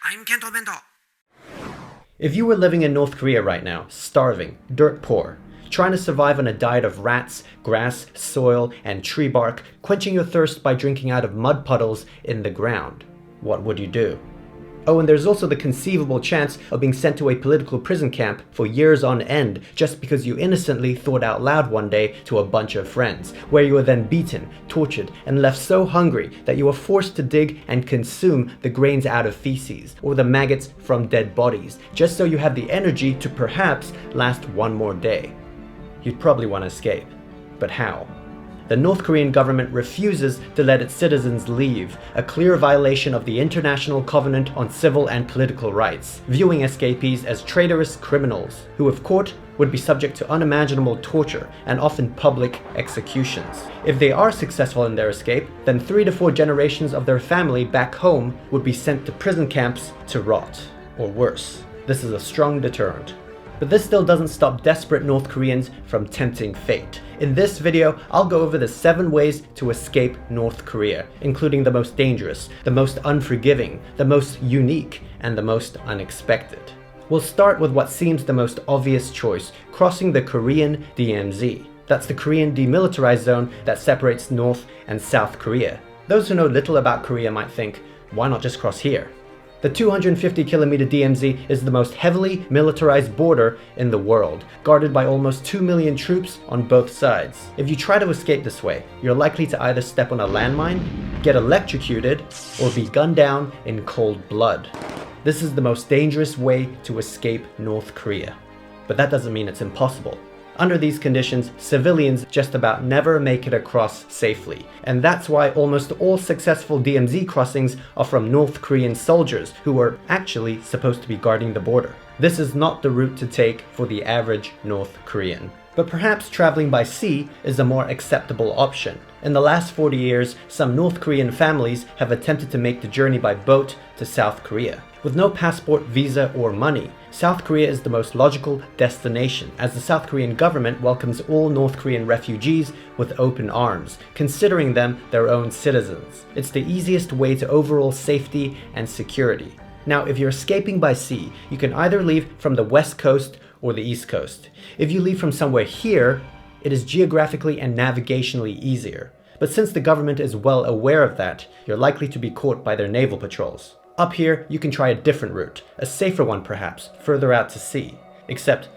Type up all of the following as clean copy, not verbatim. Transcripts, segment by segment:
I'm Kento Bento. If you were living in North Korea right now, starving, dirt poor, trying to survive on a diet of rats, grass, soil, and tree bark, quenching your thirst by drinking out of mud puddles in the ground, what would you do? Oh, and there's also the conceivable chance of being sent to a political prison camp for years on end just because you innocently thought out loud one day to a bunch of friends, where you were then beaten, tortured, and left so hungry that you were forced to dig and consume the grains out of feces, or the maggots from dead bodies, just so you had the energy to perhaps last one more day. You'd probably want to escape. But how? The North Korean government refuses to let its citizens leave, a clear violation of the International Covenant on Civil and Political Rights, viewing escapees as traitorous criminals, who if caught would be subject to unimaginable torture and often public executions. If they are successful in their escape, then 3 to 4 generations of their family back home would be sent to prison camps to rot, or worse. This is a strong deterrent. But this still doesn't stop desperate North Koreans from tempting fate. In this video, I'll go over the 7 ways to escape North Korea, including the most dangerous, the most unforgiving, the most unique, and the most unexpected. We'll start with what seems the most obvious choice, crossing the Korean DMZ. That's the Korean demilitarized zone that separates North and South Korea. Those who know little about Korea might think, why not just cross here? The 250-kilometer DMZ is the most heavily militarized border in the world, guarded by almost 2 million troops on both sides. If you try to escape this way, you're likely to either step on a landmine, get electrocuted, or be gunned down in cold blood. This is the most dangerous way to escape North Korea. But that doesn't mean it's impossible. Under these conditions, civilians just about never make it across safely. And that's why almost all successful DMZ crossings are from North Korean soldiers who were actually supposed to be guarding the border. This is not the route to take for the average North Korean. But perhaps traveling by sea is a more acceptable option. In the last 40 years, some North Korean families have attempted to make the journey by boat to South Korea. With no passport, visa, or money, South Korea is the most logical destination, as the South Korean government welcomes all North Korean refugees with open arms, considering them their own citizens. It's the easiest way to overall safety and security. Now, if you're escaping by sea, you can either leave from the west coast or the east coast. If you leave from somewhere here, it is geographically and navigationally easier. But since the government is well aware of that, you're likely to be caught by their naval patrols. Up here, you can try a different route, a safer one perhaps, further out to sea. Except,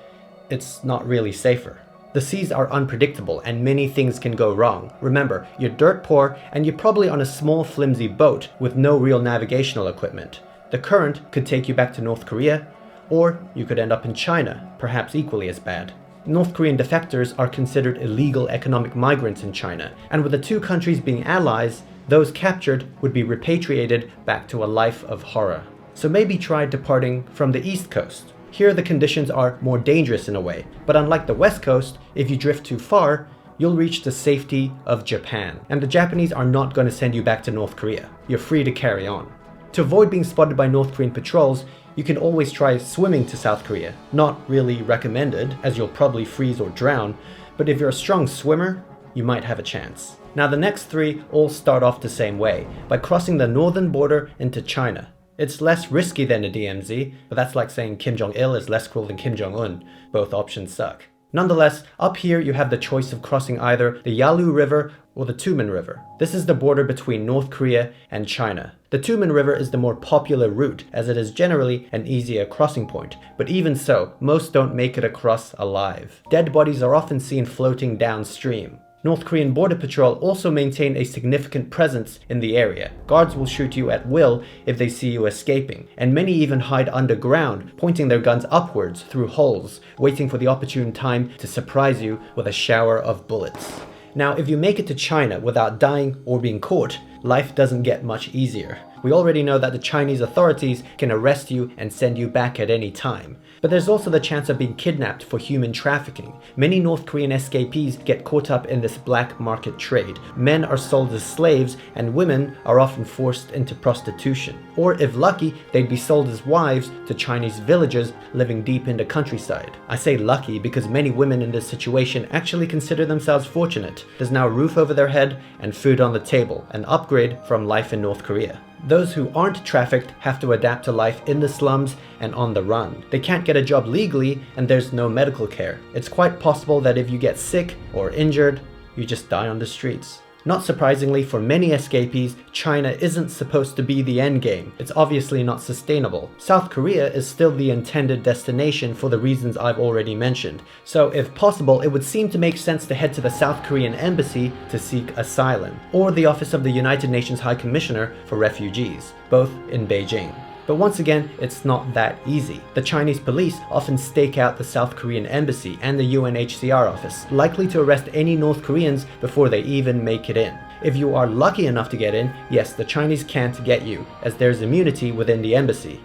it's not really safer. The seas are unpredictable and many things can go wrong. Remember, you're dirt poor and you're probably on a small flimsy boat with no real navigational equipment. The current could take you back to North Korea, or you could end up in China, perhaps equally as bad. North Korean defectors are considered illegal economic migrants in China, and with the 2 countries being allies, those captured would be repatriated back to a life of horror. So maybe try departing from the East Coast. Here the conditions are more dangerous in a way, but unlike the West Coast, if you drift too far, you'll reach the safety of Japan. And the Japanese are not going to send you back to North Korea. You're free to carry on. To avoid being spotted by North Korean patrols, you can always try swimming to South Korea. Not really recommended, as you'll probably freeze or drown, but if you're a strong swimmer, you might have a chance. Now the next 3 all start off the same way, by crossing the northern border into China. It's less risky than a DMZ, but that's like saying Kim Jong-il is less cruel than Kim Jong-un. Both options suck. Nonetheless, up here you have the choice of crossing either the Yalu River or the Tumen River. This is the border between North Korea and China. The Tumen River is the more popular route, as it is generally an easier crossing point, but even so, most don't make it across alive. Dead bodies are often seen floating downstream. North Korean Border Patrol also maintain a significant presence in the area. Guards will shoot you at will if they see you escaping, and many even hide underground, pointing their guns upwards through holes, waiting for the opportune time to surprise you with a shower of bullets. Now, if you make it to China without dying or being caught, life doesn't get much easier. We already know that the Chinese authorities can arrest you and send you back at any time. But there's also the chance of being kidnapped for human trafficking. Many North Korean escapees get caught up in this black market trade. Men are sold as slaves and women are often forced into prostitution. Or if lucky, they'd be sold as wives to Chinese villagers living deep in the countryside. I say lucky because many women in this situation actually consider themselves fortunate. There's now a roof over their head and food on the table, an upgrade from life in North Korea. Those who aren't trafficked have to adapt to life in the slums and on the run. They can't get a job legally and there's no medical care. It's quite possible that if you get sick or injured, you just die on the streets. Not surprisingly, for many escapees, China isn't supposed to be the endgame. It's obviously not sustainable. South Korea is still the intended destination for the reasons I've already mentioned. So if possible, it would seem to make sense to head to the South Korean embassy to seek asylum, or the office of the United Nations High Commissioner for Refugees, both in Beijing. But once again, it's not that easy. The Chinese police often stake out the South Korean embassy and the UNHCR office, likely to arrest any North Koreans before they even make it in. If you are lucky enough to get in, yes, the Chinese can't get you, as there's immunity within the embassy.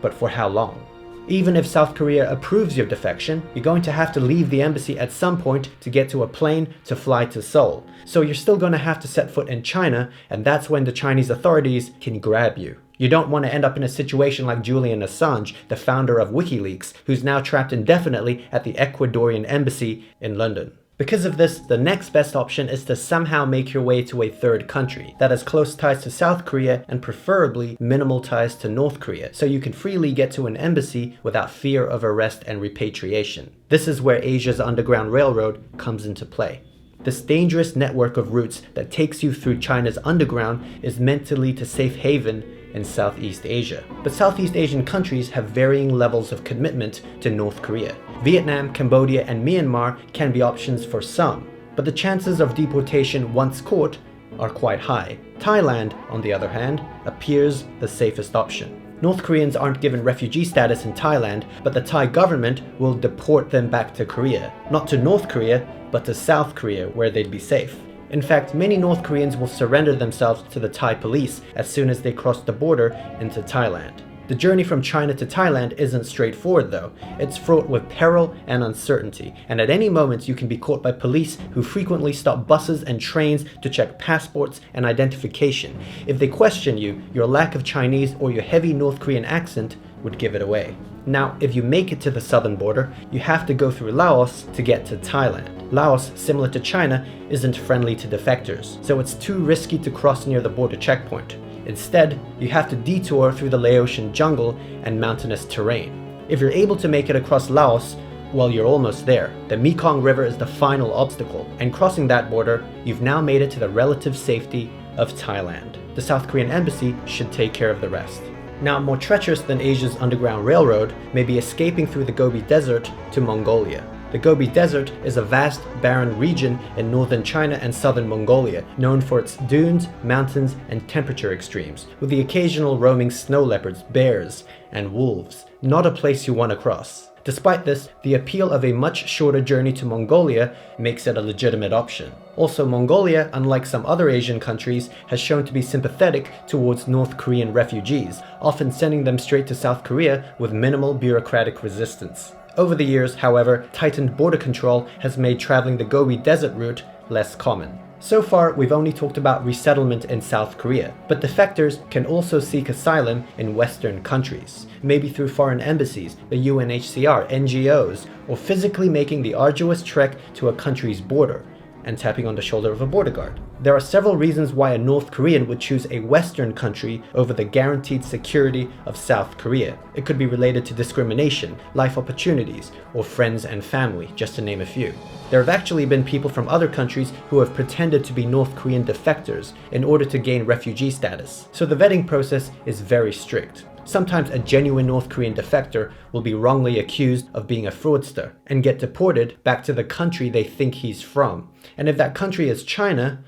But for how long? Even if South Korea approves your defection, you're going to have to leave the embassy at some point to get to a plane to fly to Seoul. So you're still going to have to set foot in China, and that's when the Chinese authorities can grab you. You don't want to end up in a situation like Julian Assange, the founder of WikiLeaks, who's now trapped indefinitely at the Ecuadorian embassy in London. Because of this, the next best option is to somehow make your way to a third country that has close ties to South Korea and preferably minimal ties to North Korea, so you can freely get to an embassy without fear of arrest and repatriation. This is where Asia's Underground Railroad comes into play. This dangerous network of routes that takes you through China's underground is meant to lead to safe haven in Southeast Asia. But Southeast Asian countries have varying levels of commitment to North Korea. Vietnam, Cambodia, and Myanmar can be options for some, but the chances of deportation once caught are quite high. Thailand, on the other hand, appears the safest option. North Koreans aren't given refugee status in Thailand, but the Thai government will deport them back to Korea. Not to North Korea, but to South Korea, where they'd be safe. In fact, many North Koreans will surrender themselves to the Thai police as soon as they cross the border into Thailand. The journey from China to Thailand isn't straightforward though. It's fraught with peril and uncertainty, and at any moment you can be caught by police who frequently stop buses and trains to check passports and identification. If they question you, your lack of Chinese or your heavy North Korean accent would give it away. Now, if you make it to the southern border, you have to go through Laos to get to Thailand. Laos, similar to China, isn't friendly to defectors, so it's too risky to cross near the border checkpoint. Instead, you have to detour through the Laotian jungle and mountainous terrain. If you're able to make it across Laos, well, you're almost there. The Mekong River is the final obstacle, and crossing that border, you've now made it to the relative safety of Thailand. The South Korean embassy should take care of the rest. Now, more treacherous than Asia's Underground Railroad may be escaping through the Gobi Desert to Mongolia. The Gobi Desert is a vast, barren region in northern China and southern Mongolia, known for its dunes, mountains, and temperature extremes, with the occasional roaming snow leopards, bears, and wolves. Not a place you want to cross. Despite this, the appeal of a much shorter journey to Mongolia makes it a legitimate option. Also, Mongolia, unlike some other Asian countries, has shown to be sympathetic towards North Korean refugees, often sending them straight to South Korea with minimal bureaucratic resistance. Over the years, however, tightened border control has made traveling the Gobi Desert route less common. So far, we've only talked about resettlement in South Korea, but defectors can also seek asylum in Western countries, maybe through foreign embassies, the UNHCR, NGOs, or physically making the arduous trek to a country's border and tapping on the shoulder of a border guard. There are several reasons why a North Korean would choose a Western country over the guaranteed security of South Korea. It could be related to discrimination, life opportunities, or friends and family, just to name a few. There have actually been people from other countries who have pretended to be North Korean defectors in order to gain refugee status. So the vetting process is very strict. Sometimes a genuine North Korean defector will be wrongly accused of being a fraudster and get deported back to the country they think he's from. And if that country is China,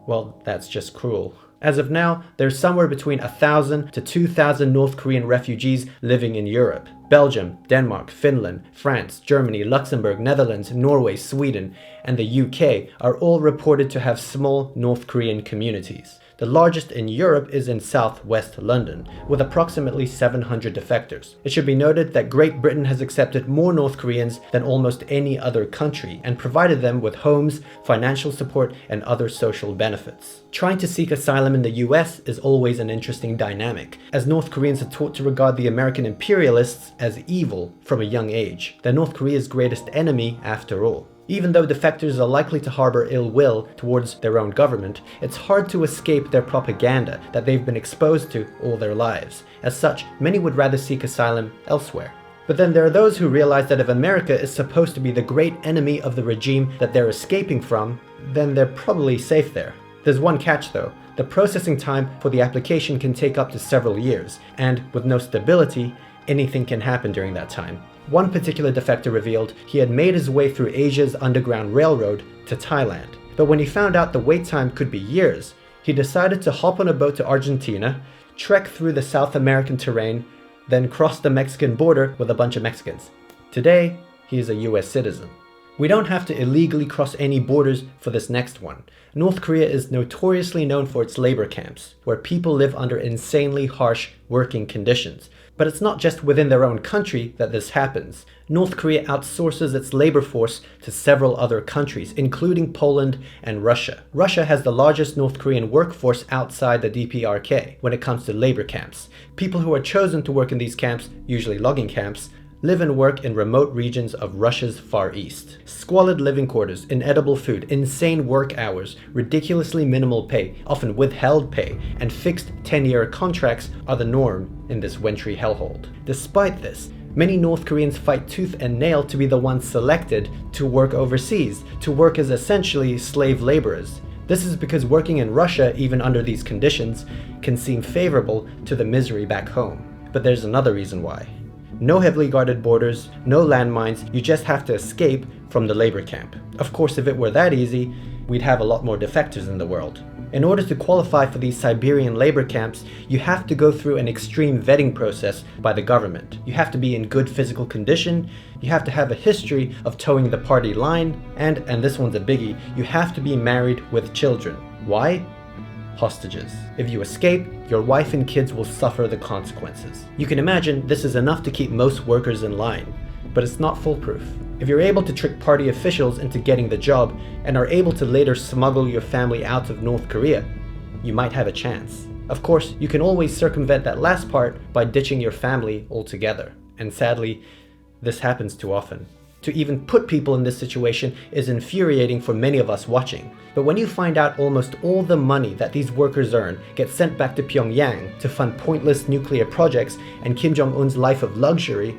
well, that's just cruel. As of now, there's somewhere between 1,000 to 2,000 North Korean refugees living in Europe. Belgium, Denmark, Finland, France, Germany, Luxembourg, Netherlands, Norway, Sweden, and the UK are all reported to have small North Korean communities. The largest in Europe is in southwest London, with approximately 700 defectors. It should be noted that Great Britain has accepted more North Koreans than almost any other country and provided them with homes, financial support, and other social benefits. Trying to seek asylum in the US is always an interesting dynamic, as North Koreans are taught to regard the American imperialists as evil from a young age. They're North Korea's greatest enemy after all. Even though defectors are likely to harbor ill will towards their own government, it's hard to escape their propaganda that they've been exposed to all their lives. As such, many would rather seek asylum elsewhere. But then there are those who realize that if America is supposed to be the great enemy of the regime that they're escaping from, then they're probably safe there. There's one catch though. The processing time for the application can take up to several years, and with no stability, anything can happen during that time. One particular defector revealed he had made his way through Asia's Underground Railroad to Thailand. But when he found out the wait time could be years, he decided to hop on a boat to Argentina, trek through the South American terrain, then cross the Mexican border with a bunch of Mexicans. Today, he is a US citizen. We don't have to illegally cross any borders for this next one. North Korea is notoriously known for its labor camps, where people live under insanely harsh working conditions. But it's not just within their own country that this happens. North Korea outsources its labor force to several other countries, including Poland and Russia. Russia has the largest North Korean workforce outside the DPRK when it comes to labor camps. People who are chosen to work in these camps, usually logging camps, live and work in remote regions of Russia's Far East. Squalid living quarters, inedible food, insane work hours, ridiculously minimal pay, often withheld pay, and fixed 10-year contracts are the norm in this wintry hellhole. Despite this, many North Koreans fight tooth and nail to be the ones selected to work overseas, to work as essentially slave laborers. This is because working in Russia, even under these conditions, can seem favorable to the misery back home. But there's another reason why. No heavily guarded borders, no landmines, you just have to escape from the labor camp. Of course, if it were that easy, we'd have a lot more defectors in the world. In order to qualify for these Siberian labor camps, you have to go through an extreme vetting process by the government. You have to be in good physical condition, you have to have a history of towing the party line, and this one's a biggie, you have to be married with children. Why? Hostages. If you escape, your wife and kids will suffer the consequences. You can imagine this is enough to keep most workers in line, but it's not foolproof. If you're able to trick party officials into getting the job and are able to later smuggle your family out of North Korea, you might have a chance. Of course, you can always circumvent that last part by ditching your family altogether. And sadly, this happens too often. To even put people in this situation is infuriating for many of us watching. But when you find out almost all the money that these workers earn gets sent back to Pyongyang to fund pointless nuclear projects and Kim Jong-un's life of luxury,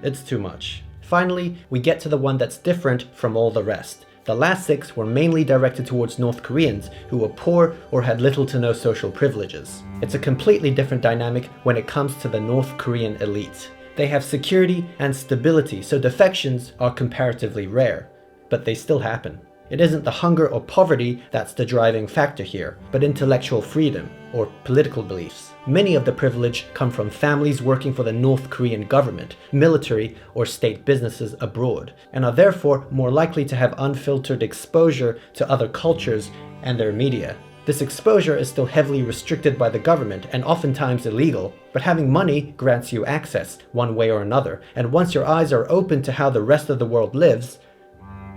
it's too much. Finally, we get to the one that's different from all the rest. The last 6 were mainly directed towards North Koreans who were poor or had little to no social privileges. It's a completely different dynamic when it comes to the North Korean elite. They have security and stability, so defections are comparatively rare, but they still happen. It isn't the hunger or poverty that's the driving factor here, but intellectual freedom or political beliefs. Many of the privilege come from families working for the North Korean government, military, or state businesses abroad, and are therefore more likely to have unfiltered exposure to other cultures and their media. This exposure is still heavily restricted by the government and oftentimes illegal, but having money grants you access one way or another, and once your eyes are open to how the rest of the world lives,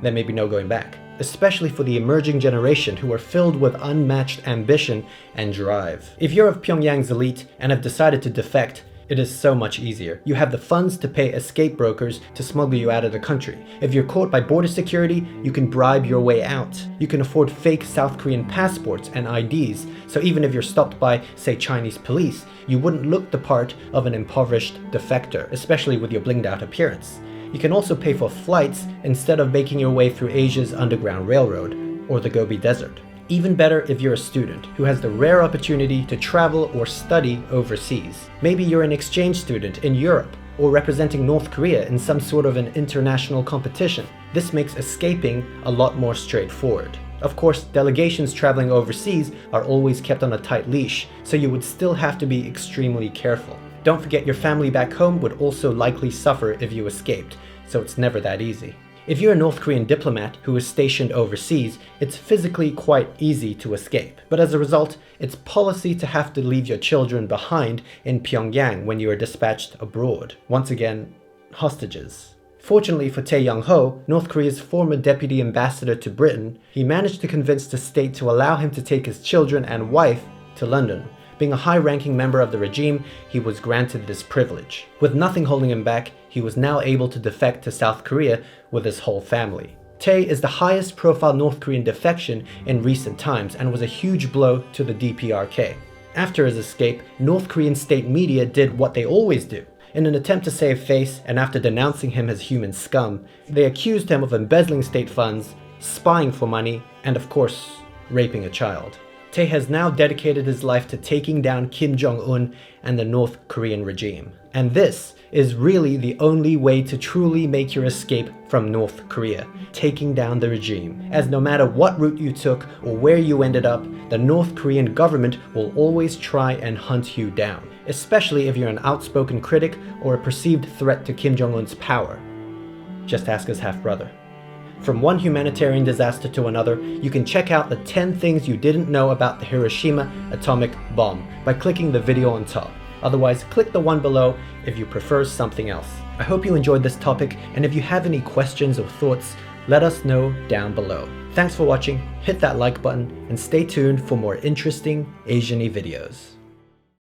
there may be no going back, especially for the emerging generation who are filled with unmatched ambition and drive. If you're of Pyongyang's elite and have decided to defect, it is so much easier. You have the funds to pay escape brokers to smuggle you out of the country. If you're caught by border security, you can bribe your way out. You can afford fake South Korean passports and IDs, so even if you're stopped by, say, Chinese police, you wouldn't look the part of an impoverished defector, especially with your blinged out appearance. You can also pay for flights instead of making your way through Asia's Underground Railroad or the Gobi Desert. Even better if you're a student who has the rare opportunity to travel or study overseas. Maybe you're an exchange student in Europe or representing North Korea in some sort of an international competition. This makes escaping a lot more straightforward. Of course, delegations traveling overseas are always kept on a tight leash, so you would still have to be extremely careful. Don't forget your family back home would also likely suffer if you escaped, so it's never that easy. If you're a North Korean diplomat who is stationed overseas, it's physically quite easy to escape. But as a result, it's policy to have to leave your children behind in Pyongyang when you are dispatched abroad. Once again, hostages. Fortunately for Tae Young-ho, North Korea's former deputy ambassador to Britain, he managed to convince the state to allow him to take his children and wife to London. Being a high-ranking member of the regime, he was granted this privilege. With nothing holding him back, he was now able to defect to South Korea with his whole family. Tae is the highest profile North Korean defection in recent times and was a huge blow to the DPRK. After his escape, North Korean state media did what they always do. In an attempt to save face, and after denouncing him as human scum, they accused him of embezzling state funds, spying for money, and of course, raping a child. Tae has now dedicated his life to taking down Kim Jong-un and the North Korean regime. And this is really the only way to truly make your escape from North Korea, taking down the regime. As no matter what route you took or where you ended up, the North Korean government will always try and hunt you down, especially if you're an outspoken critic or a perceived threat to Kim Jong-un's power. Just ask his half-brother. From one humanitarian disaster to another, you can check out the 10 things you didn't know about the Hiroshima atomic bomb by clicking the video on top. Otherwise, click the one below if you prefer something else. I hope you enjoyed this topic, and if you have any questions or thoughts, let us know down below. Thanks for watching, hit that like button, and stay tuned for more interesting Asian-y videos.